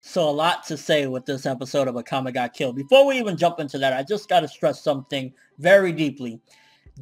So a lot to say with this episode of Akame got killed. Before we even jump into that, I just got to stress something very deeply.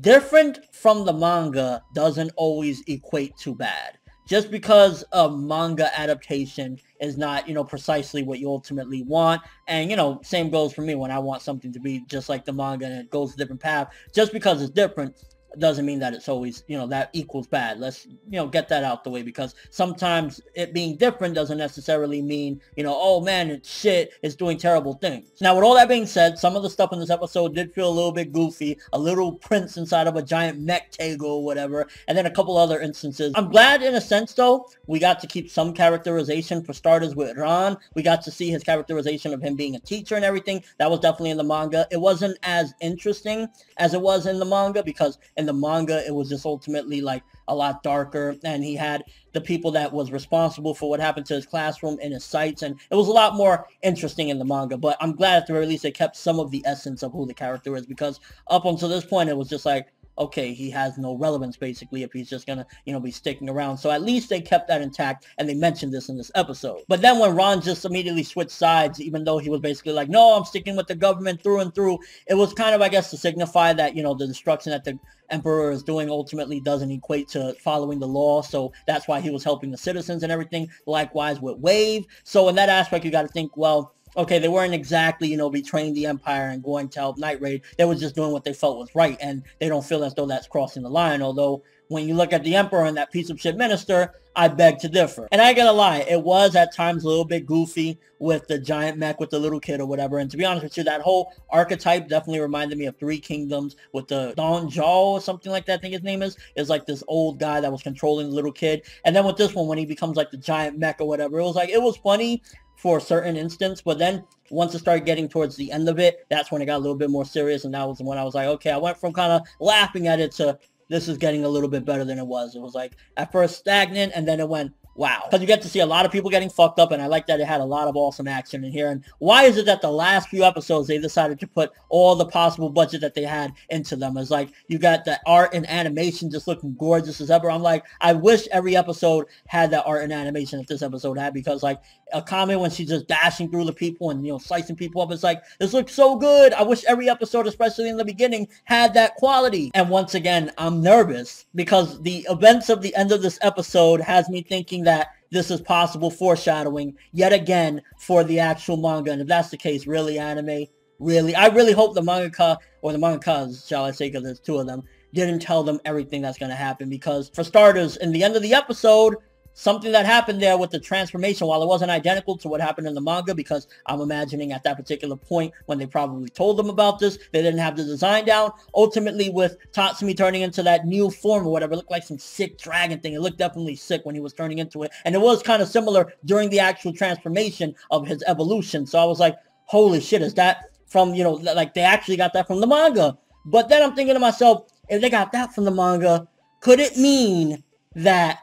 Different from the manga doesn't always equate to bad. Just because a manga adaptation is not, precisely what you ultimately want. And, same goes for me when I want something to be just like the manga and it goes a different path. Just because it's different doesn't mean that it's always, that equals bad. Let's, get that out the way, because sometimes it being different doesn't necessarily mean, oh man, it's shit, it's doing terrible things. Now, with all that being said, some of the stuff in this episode did feel a little bit goofy, a little prince inside of a giant mech Tego or whatever, and then a couple other instances. I'm glad in a sense, though, we got to keep some characterization. For starters, with Ran, we got to see his characterization of him being a teacher and everything. That was definitely in the manga. It wasn't as interesting as it was in the manga, because in the manga it was just ultimately like a lot darker, and he had the people that was responsible for what happened to his classroom in his sights, and it was a lot more interesting in the manga. But I'm glad at the very least they kept some of the essence of who the character is, because up until this point it was just like, okay, he has no relevance basically if he's just gonna, be sticking around. So at least they kept that intact, and they mentioned this in this episode. But then when Ron just immediately switched sides, even though he was basically like, no, I'm sticking with the government through and through, it was kind of, I guess, to signify that, the destruction that the Emperor is doing ultimately doesn't equate to following the law. So that's why he was helping the citizens and everything. Likewise with Wave. So in that aspect, you got to think, well, okay, they weren't exactly, betraying the Empire and going to help Night Raid. They were just doing what they felt was right, and they don't feel as though that's crossing the line. Although, when you look at the Emperor and that piece of shit minister, I beg to differ. And I ain't gonna lie, it was at times a little bit goofy with the giant mech with the little kid or whatever. And to be honest with you, that whole archetype definitely reminded me of Three Kingdoms with the Don Jao or something like that, I think his name is like this old guy that was controlling the little kid. And then with this one, when he becomes like the giant mech or whatever, it was funny for a certain instance, but then once it started getting towards the end of it, that's when it got a little bit more serious, and that was when I was like, okay, I went from kind of laughing at it to this is getting a little bit better than it was. It was like at first stagnant, and then it went, wow. Because you get to see a lot of people getting fucked up, and I like that it had a lot of awesome action in here. And why is it that the last few episodes, they decided to put all the possible budget that they had into them? It's like, you got the art and animation just looking gorgeous as ever. I'm like, I wish every episode had that art and animation that this episode had, because like, Akame, when she's just dashing through the people and, slicing people up, it's like, this looks so good. I wish every episode, especially in the beginning, had that quality. And once again, I'm nervous because the events of the end of this episode has me thinking that this is possible foreshadowing yet again for the actual manga. And if that's the case, really, anime, really, I really hope the mangaka, or the mangakas, shall I say, because there's two of them, didn't tell them everything that's going to happen. Because for starters, in the end of the episode, something that happened there with the transformation, while it wasn't identical to what happened in the manga, because I'm imagining at that particular point when they probably told them about this, they didn't have the design down. Ultimately, with Tatsumi turning into that new form or whatever, it looked like some sick dragon thing. It looked definitely sick when he was turning into it. And it was kind of similar during the actual transformation of his evolution. So I was like, holy shit, is that from, like they actually got that from the manga? But then I'm thinking to myself, if they got that from the manga, could it mean that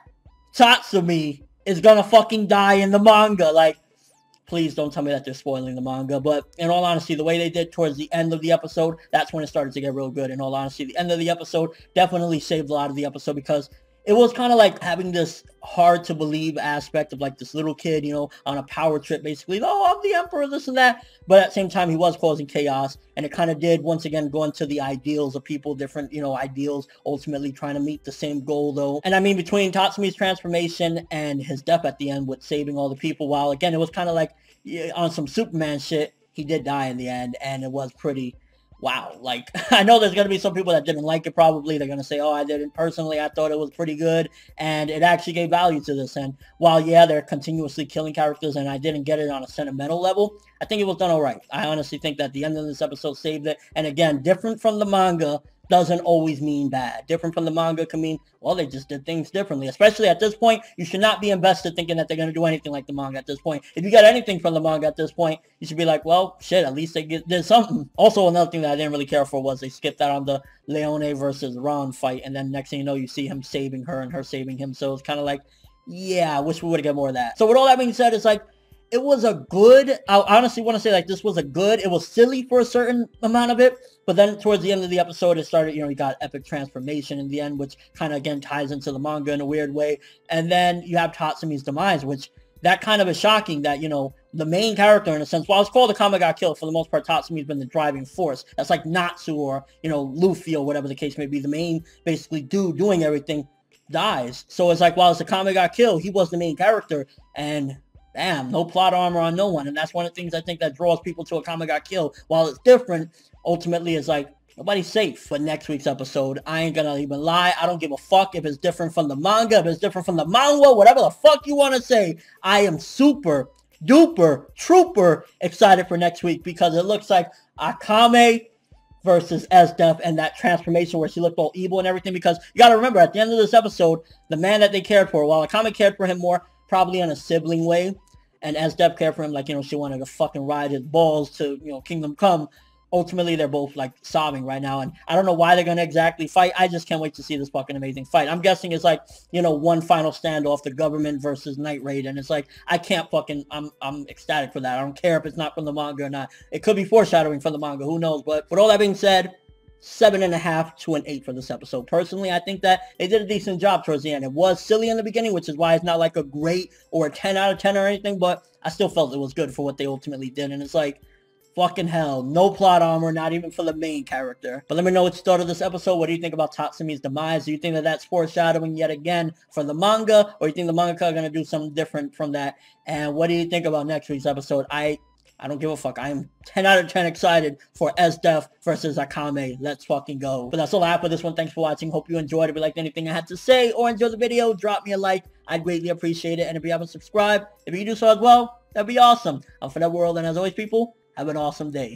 Tatsumi is gonna fucking die in the manga? Like, please don't tell me that they're spoiling the manga. But in all honesty, the way they did towards the end of the episode, that's when it started to get real good. In all honesty, the end of the episode definitely saved a lot of the episode, because it was kind of like having this hard to believe aspect of like this little kid, on a power trip, basically, oh, I'm the Emperor, this and that. But at the same time, he was causing chaos, and it kind of did, once again, go into the ideals of people, different, ideals, ultimately trying to meet the same goal, though. And I mean, between Tatsumi's transformation and his death at the end with saving all the people, while, again, it was kind of like on some Superman shit, he did die in the end, and it was pretty... wow. Like, I know there's going to be some people that didn't like it probably. They're going to say, oh, I didn't. Personally, I thought it was pretty good, and it actually gave value to this. And while, yeah, they're continuously killing characters, and I didn't get it on a sentimental level, I think it was done all right. I honestly think that the end of this episode saved it. And again, different from the manga doesn't always mean bad. Different from the manga can mean, well, they just did things differently. Especially at this point, you should not be invested thinking that they're going to do anything like the manga at this point. If you got anything from the manga at this point, you should be like, well, shit, at least they did something. Also, another thing that I didn't really care for was they skipped out on the Leone versus Ron fight, and then next thing you know, you see him saving her and her saving him. So it's kind of like, yeah, I wish we would have got more of that. So with all that being said, it's like, it was a good, I honestly want to say like this was a good, it was silly for a certain amount of it, but then towards the end of the episode, it started, you got epic transformation in the end, which kind of again ties into the manga in a weird way. And then you have Tatsumi's demise, which that kind of is shocking that, you know, the main character in a sense, while it's called Akame got killed, for the most part, Tatsumi's been the driving force. That's like Natsu or, you know, Luffy or whatever the case may be. The main, basically, dude doing everything dies. So it's like, while it's Akame got killed, he was the main character, and damn, no plot armor on no one. And that's one of the things I think that draws people to Akame got killed. While it's different, ultimately it's like, nobody's safe for next week's episode. I ain't gonna even lie. I don't give a fuck if it's different from the manga, if it's different from the manga, whatever the fuck you want to say. I am super duper trooper excited for next week, because it looks like Akame versus Esdeath, and that transformation where she looked all evil and everything. Because you gotta remember, at the end of this episode, the man that they cared for, while Akame cared for him more, probably in a sibling way, and Esdeath cared for him like, you know, she wanted to fucking ride his balls to, you know, kingdom come. Ultimately, they're both, like, sobbing right now, and I don't know why they're going to exactly fight. I just can't wait to see this fucking amazing fight. I'm guessing it's, like, you know, one final standoff, the government versus Night Raid, and it's like, I can't fucking, I'm ecstatic for that. I don't care if it's not from the manga or not. It could be foreshadowing from the manga, who knows, but with all that being said, 7.5 to an 8 for this episode. Personally, I think that they did a decent job towards the end. It was silly in the beginning, which is why it's not, like, a great or a 10 out of 10 or anything, but I still felt it was good for what they ultimately did, and it's like, fucking hell, no plot armor, not even for the main character. But let me know what you thought of this episode. What do you think about Tatsumi's demise? Do you think that that's foreshadowing yet again for the manga? Or do you think the mangaka are going to do something different from that? And what do you think about next week's episode? I don't give a fuck. I am 10 out of 10 excited for Esdeath versus Akame. Let's fucking go. But that's all I have for this one. Thanks for watching. Hope you enjoyed. If you liked anything I had to say or enjoyed the video, drop me a like. I'd greatly appreciate it. And if you haven't subscribed, if you do so as well, that'd be awesome. I'm ForneverWorld, and as always, people, have an awesome day.